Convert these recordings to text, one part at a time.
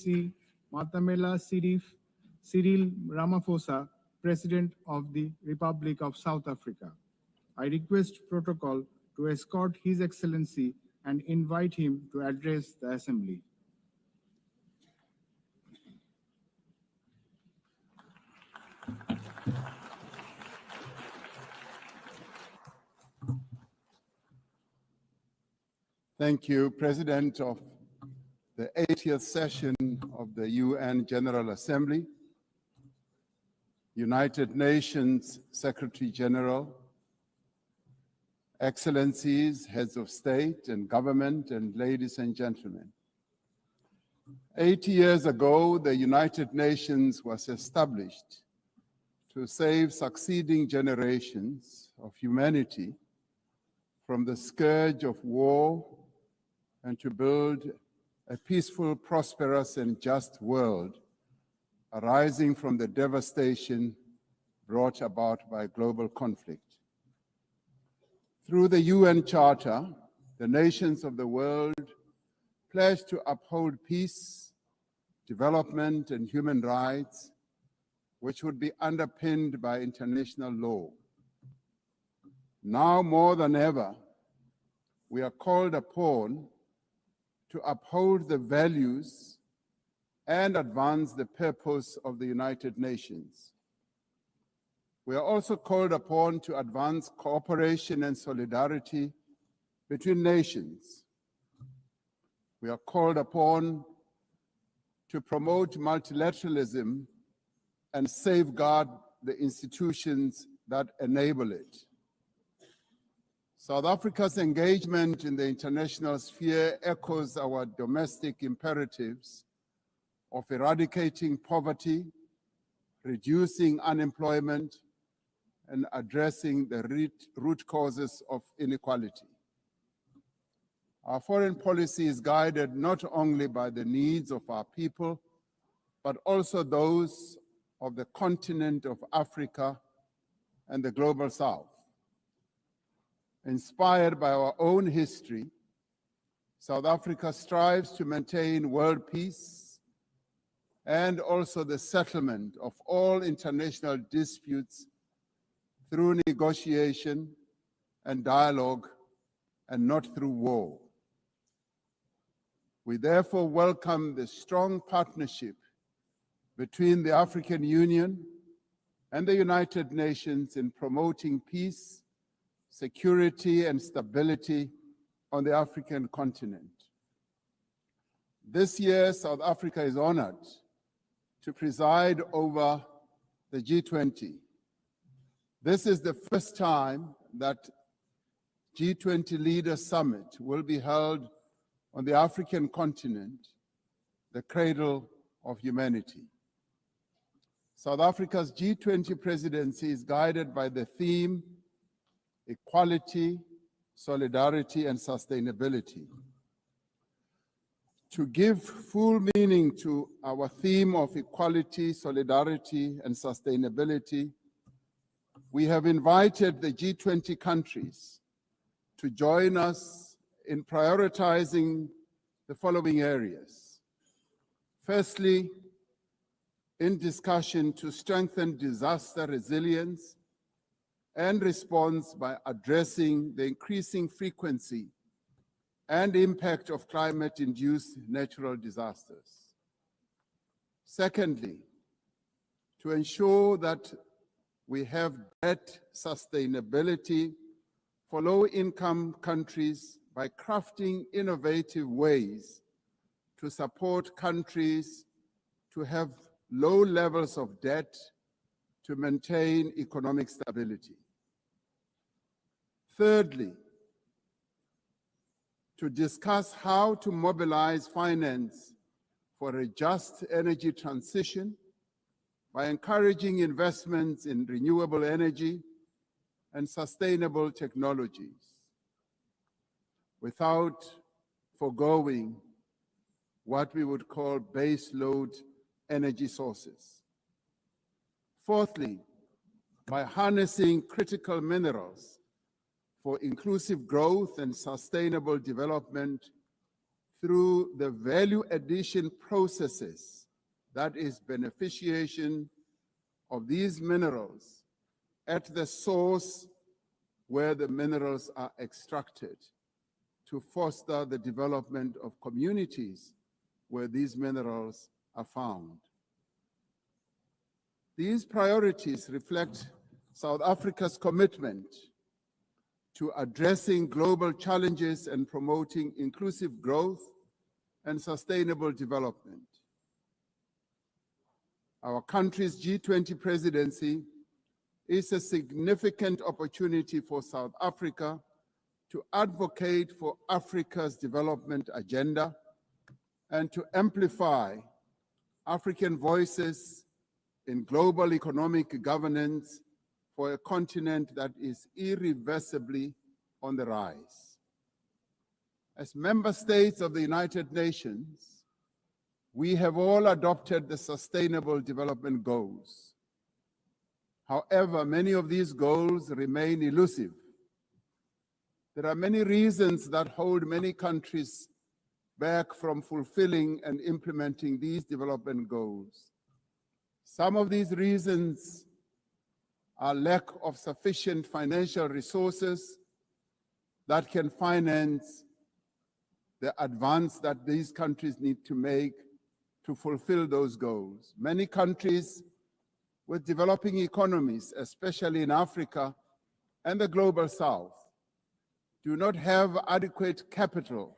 Excellency Matamela Cyril Ramaphosa, President of the Republic of South Africa. I request Protocol to escort His Excellency and invite him to address the Assembly. Thank you, President of the 80th session of the UN General Assembly, United Nations Secretary General, Excellencies, Heads of State and Government, and ladies and gentlemen. 80 years ago, the United Nations was established to save succeeding generations of humanity from the scourge of war and to build a peaceful, prosperous, and just world arising from the devastation brought about by global conflict. Through the UN Charter, the nations of the world pledge to uphold peace, development, and human rights, which would be underpinned by international law. Now more than ever, we are called upon to uphold the values and advance the purpose of the United Nations. We are also called upon to advance cooperation and solidarity between nations. We are called upon to promote multilateralism and safeguard the institutions that enable it. South Africa's engagement in the international sphere echoes our domestic imperatives of eradicating poverty, reducing unemployment, and addressing the root causes of inequality. Our foreign policy is guided not only by the needs of our people, but also those of the continent of Africa and the global South. Inspired by our own history, South Africa strives to maintain world peace and also the settlement of all international disputes through negotiation and dialogue and not through war. We therefore welcome the strong partnership between the African Union and the United Nations in promoting peace, security, and stability on the African continent. This year, South Africa is honored to preside over the G20. This is the first time that G20 Leaders Summit will be held on the African continent, the cradle of humanity. South Africa's G20 presidency is guided by the theme equality, solidarity, and sustainability. To give full meaning to our theme of equality, solidarity, and sustainability, we have invited the G20 countries to join us in prioritizing the following areas. Firstly, in discussion to strengthen disaster resilience and response by addressing the increasing frequency and impact of climate-induced natural disasters. Secondly, to ensure that we have debt sustainability for low-income countries by crafting innovative ways to support countries to have low levels of debt to maintain economic stability. Thirdly, to discuss how to mobilize finance for a just energy transition by encouraging investments in renewable energy and sustainable technologies without forgoing what we would call base load energy sources. Fourthly, by harnessing critical minerals for inclusive growth and sustainable development through the value addition processes, that is beneficiation of these minerals at the source where the minerals are extracted, to foster the development of communities where these minerals are found. These priorities reflect South Africa's commitment to addressing global challenges and promoting inclusive growth and sustainable development. Our country's G20 presidency is a significant opportunity for South Africa to advocate for Africa's development agenda and to amplify African voices in global economic governance for a continent that is irreversibly on the rise. As member states of the United Nations, we have all adopted the Sustainable Development Goals. However, many of these goals remain elusive. There are many reasons that hold many countries back from fulfilling and implementing these development goals. Some of these reasons are lack of sufficient financial resources that can finance the advance that these countries need to make to fulfill those goals. Many countries with developing economies, especially in Africa and the global South, do not have adequate capital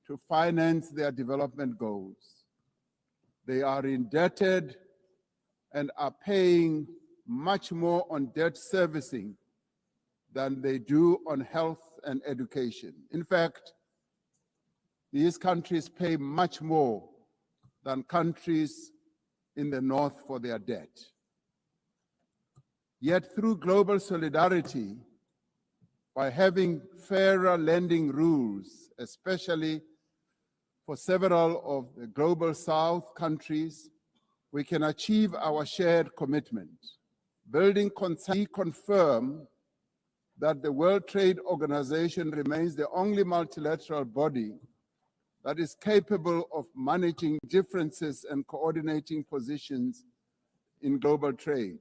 to finance their development goals. They are indebted and are paying much more on debt servicing than they do on health and education. In fact, these countries pay much more than countries in the North for their debt. Yet through global solidarity, by having fairer lending rules, especially for several of the global South countries, we can achieve our shared commitment. Building consensus, we confirm that the World Trade Organization remains the only multilateral body that is capable of managing differences and coordinating positions in global trade.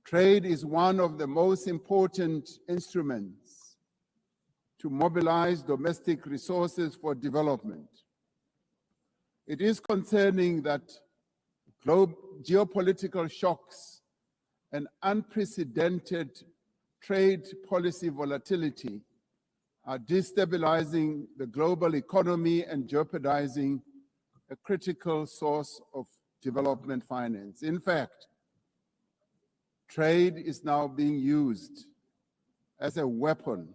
Trade is one of the most important instruments to mobilize domestic resources for development. It is concerning that geopolitical shocks and unprecedented trade policy volatility are destabilizing the global economy and jeopardizing a critical source of development finance. In fact, trade is now being used as a weapon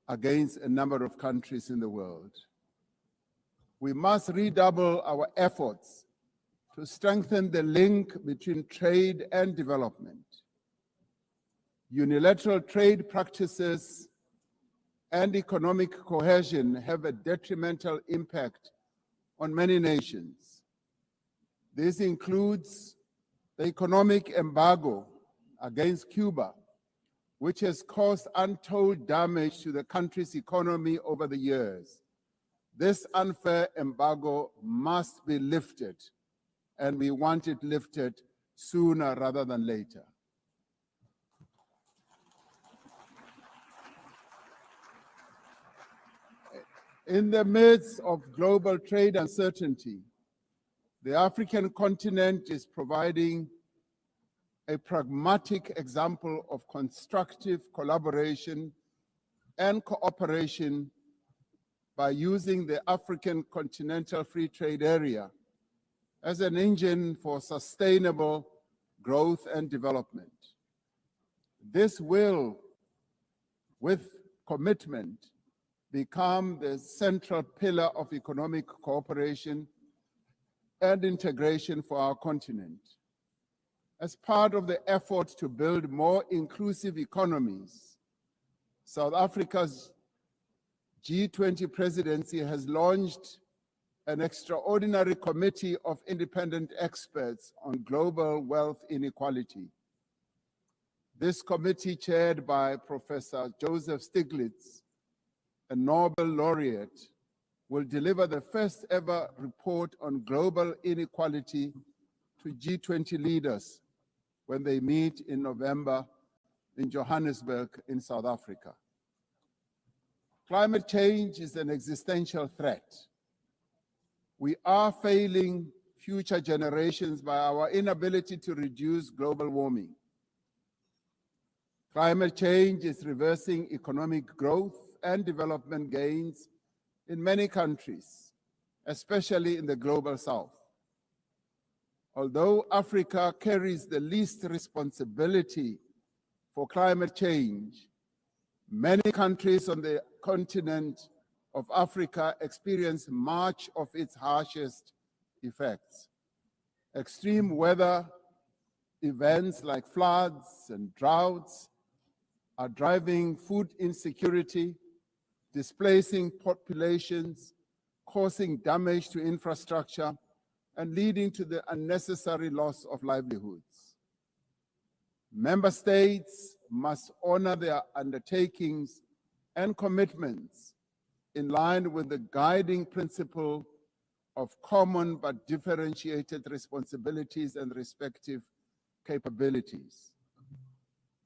against a number of countries in the world. We must redouble our efforts to strengthen the link between trade and development. Unilateral trade practices and economic cohesion have a detrimental impact on many nations. This includes the economic embargo against Cuba, which has caused untold damage to the country's economy over the years. This unfair embargo must be lifted, and we want it lifted sooner rather than later. In the midst of global trade uncertainty, the African continent is providing a pragmatic example of constructive collaboration and cooperation by using the African Continental Free Trade Area as an engine for sustainable growth and development. This will, with commitment, become the central pillar of economic cooperation and integration for our continent. As part of the effort to build more inclusive economies, South Africa's G20 presidency has launched an extraordinary committee of independent experts on global wealth inequality. This committee, chaired by Professor Joseph Stiglitz, a Nobel laureate, will deliver the first ever report on global inequality to G20 leaders when they meet in November in Johannesburg in South Africa. Climate change is an existential threat. We are failing future generations by our inability to reduce global warming. Climate change is reversing economic growth and development gains in many countries, especially in the global south. Although Africa carries the least responsibility for climate change, many countries on the continent of Africa experience much of its harshest effects. Extreme weather events like floods and droughts are driving food insecurity, displacing populations, causing damage to infrastructure, and leading to the unnecessary loss of livelihoods. Member states must honor their undertakings and commitments in line with the guiding principle of common but differentiated responsibilities and respective capabilities.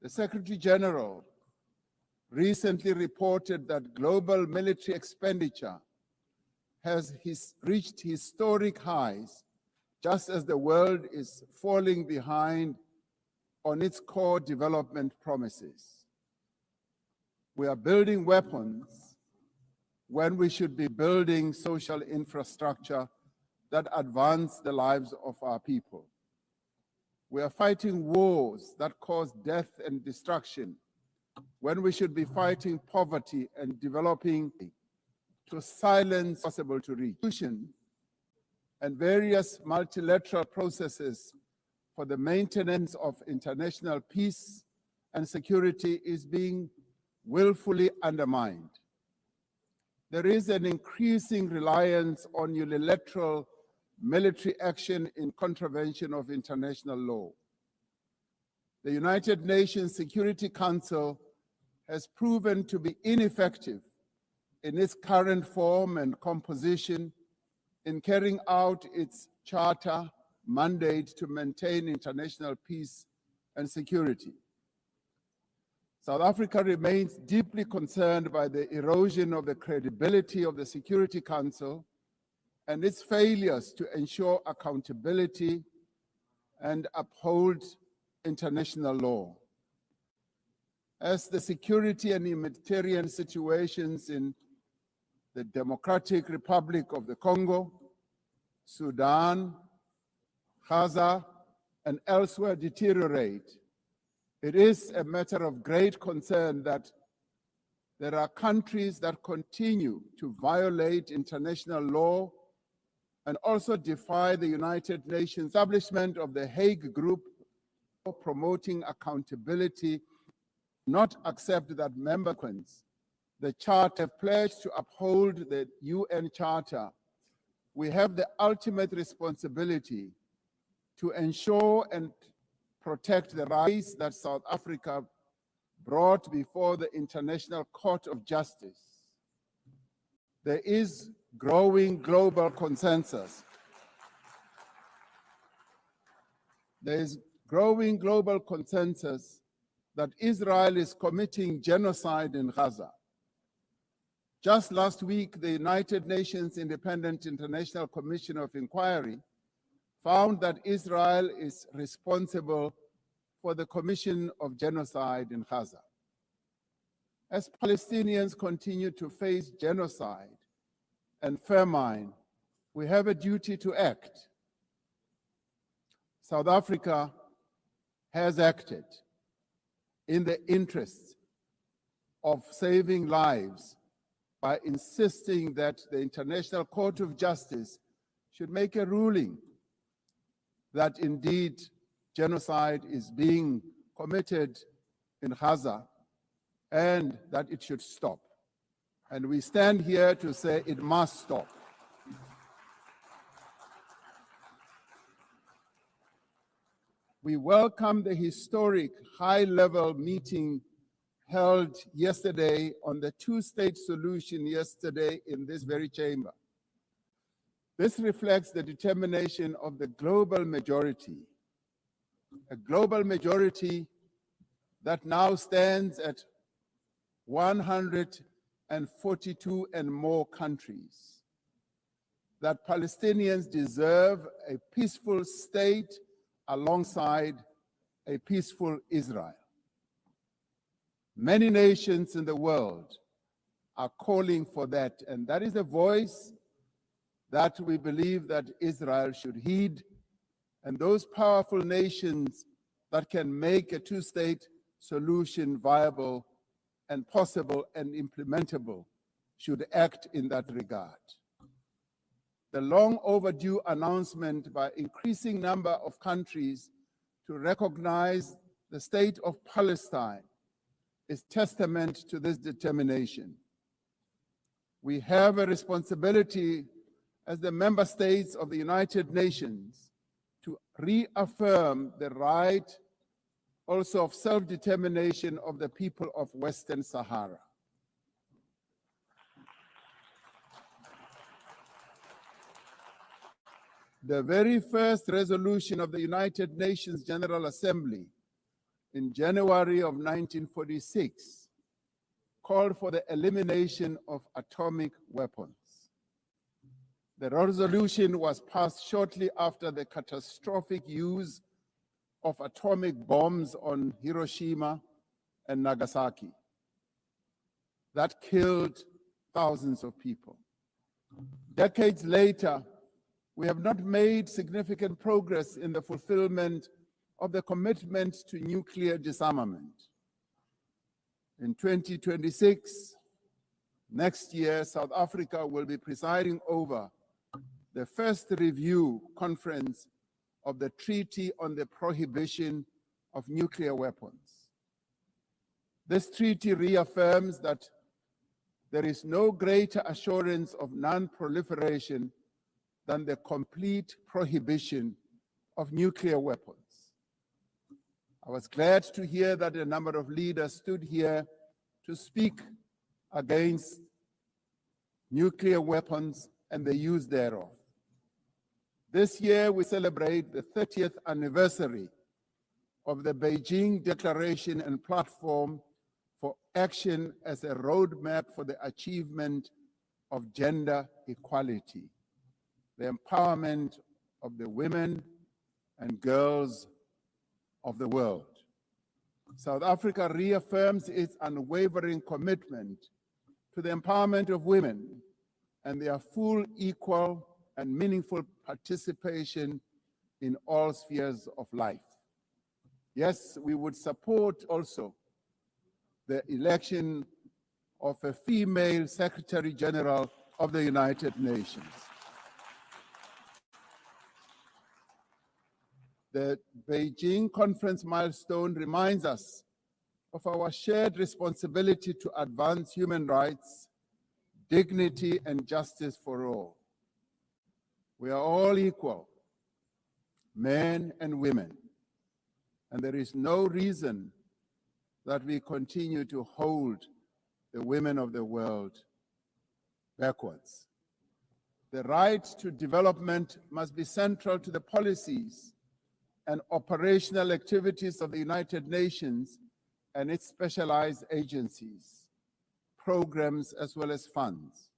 The Secretary General recently reported that global military expenditure has reached historic highs, just as the world is falling behind on its core development promises. We are building weapons when we should be building social infrastructure that advance the lives of our people. We are fighting wars that cause death and destruction when we should be fighting poverty and developing to silence possible to reach, and various multilateral processes for the maintenance of international peace and security is being willfully undermined. There is an increasing reliance on unilateral military action in contravention of international law. The United Nations Security Council has proven to be ineffective in its current form and composition in carrying out its charter mandate to maintain international peace and security. South Africa remains deeply concerned by the erosion of the credibility of the Security Council and its failures to ensure accountability and uphold international law. As the security and humanitarian situations in the Democratic Republic of the Congo, Sudan, Gaza, and elsewhere deteriorate, it is a matter of great concern that there are countries that continue to violate international law and also defy the United Nations establishment of the Hague Group for promoting accountability, not accept that member countries, the Charter, have pledged to uphold the UN Charter. We have the ultimate responsibility to ensure and protect the rights that South Africa brought before the International Court of Justice. There is growing global consensus. There is growing global consensus that Israel is committing genocide in Gaza. Just last week, the United Nations Independent International Commission of Inquiry found that Israel is responsible for the commission of genocide in Gaza. As Palestinians continue to face genocide and famine, we have a duty to act. South Africa has acted in the interests of saving lives by insisting that the International Court of Justice should make a ruling that indeed genocide is being committed in Gaza and that it should stop. And we stand here to say it must stop. We welcome the historic high-level meeting held yesterday on the two-state solution yesterday in this very chamber. This reflects the determination of the global majority, a global majority that now stands at 142 and more countries, that Palestinians deserve a peaceful state alongside a peaceful Israel. Many nations in the world are calling for that, and that is a voice that we believe that Israel should heed, and those powerful nations that can make a two-state solution viable and possible and implementable should act in that regard. The long overdue announcement by increasing number of countries to recognize the state of Palestine is testament to this determination. We have a responsibility as the member states of the United Nations to reaffirm the right also of self-determination of the people of Western Sahara. The very first resolution of the United Nations General Assembly in January of 1946 called for the elimination of atomic weapons. The resolution was passed shortly after the catastrophic use of atomic bombs on Hiroshima and Nagasaki that killed thousands of people. Decades later, we have not made significant progress in the fulfillment of the commitment to nuclear disarmament. In 2026, next year, South Africa will be presiding over the first review conference of the Treaty on the Prohibition of Nuclear Weapons. This treaty reaffirms that there is no greater assurance of non-proliferation than the complete prohibition of nuclear weapons. I was glad to hear that a number of leaders stood here to speak against nuclear weapons and the use thereof. This year, we celebrate the 30th anniversary of the Beijing Declaration and Platform for Action as a roadmap for the achievement of gender equality, the empowerment of the women and girls of the world. South Africa reaffirms its unwavering commitment to the empowerment of women and their full, equal, and meaningful participation in all spheres of life. Yes, we would support also the election of a female Secretary General of the United Nations. The Beijing conference milestone reminds us of our shared responsibility to advance human rights, dignity, and justice for all. We are all equal, men and women, and there is no reason that we continue to hold the women of the world backwards. The right to development must be central to the policies and operational activities of the United Nations and its specialized agencies, programs, as well as funds.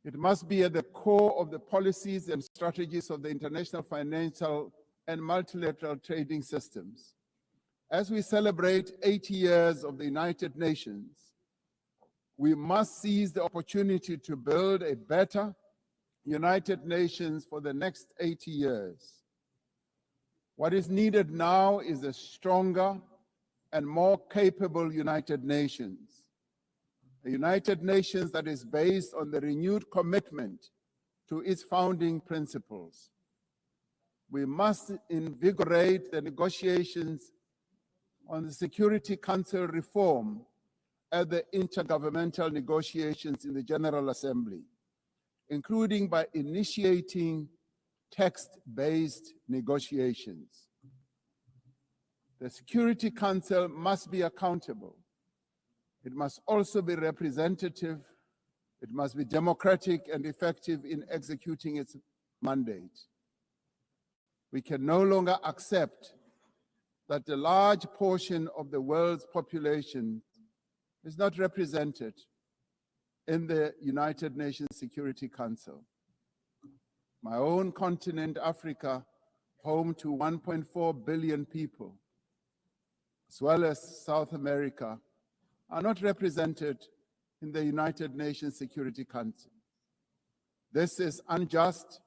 It must be at the core of the policies and strategies of the international financial and multilateral trading systems. As we celebrate 80 years of the United Nations, we must seize the opportunity to build a better United Nations for the next 80 years. What is needed now is a stronger and more capable United Nations, a United Nations that is based on the renewed commitment to its founding principles. We must invigorate the negotiations on the Security Council reform at the intergovernmental negotiations in the General Assembly, including by initiating text-based negotiations. The Security Council must be accountable It must also be representative. It must be democratic and effective in executing its mandate. We can no longer accept that a large portion of the world's population is not represented in the United Nations Security Council. My own continent, Africa, home to 1.4 billion people, as well as South America, are not represented in the United Nations Security Council. This is unjust,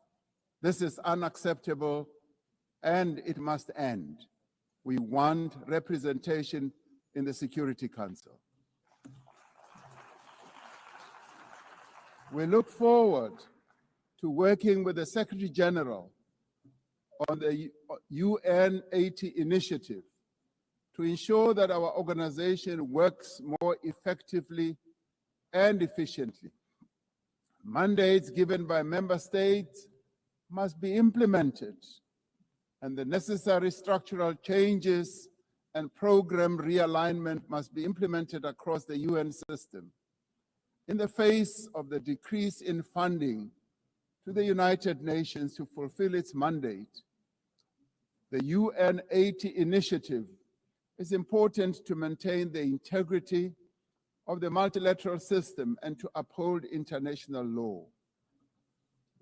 this is unacceptable, and it must end. We want representation in the Security Council. We look forward to working with the Secretary General on the UNGA80 initiative to ensure that our organization works more effectively and efficiently. Mandates given by member states must be implemented, and the necessary structural changes and program realignment must be implemented across the UN system. In the face of the decrease in funding to the United Nations to fulfill its mandate, the UNGA80 initiative is important to maintain the integrity of the multilateral system and to uphold international law.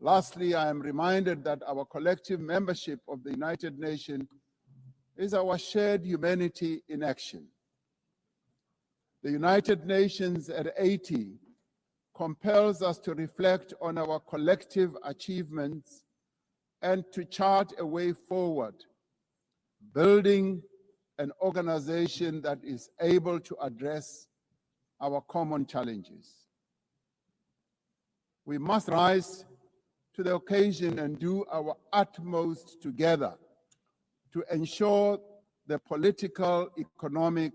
Lastly, I am reminded that our collective membership of the United Nations is our shared humanity in action. The United Nations at 80 compels us to reflect on our collective achievements and to chart a way forward, building an organization that is able to address our common challenges. We must rise to the occasion and do our utmost together to ensure the political, economic,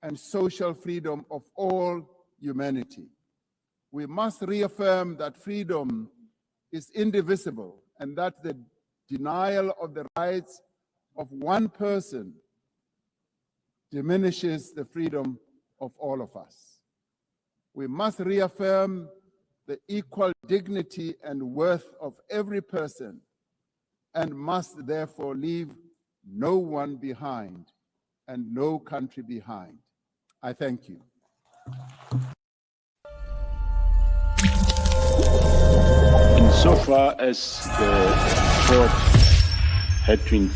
and social freedom of all humanity. We must reaffirm that freedom is indivisible and that the denial of the rights of one person diminishes the freedom of all of us. We must reaffirm the equal dignity and worth of every person and must therefore leave no one behind and no country behind. I thank you. Insofar as the court had to include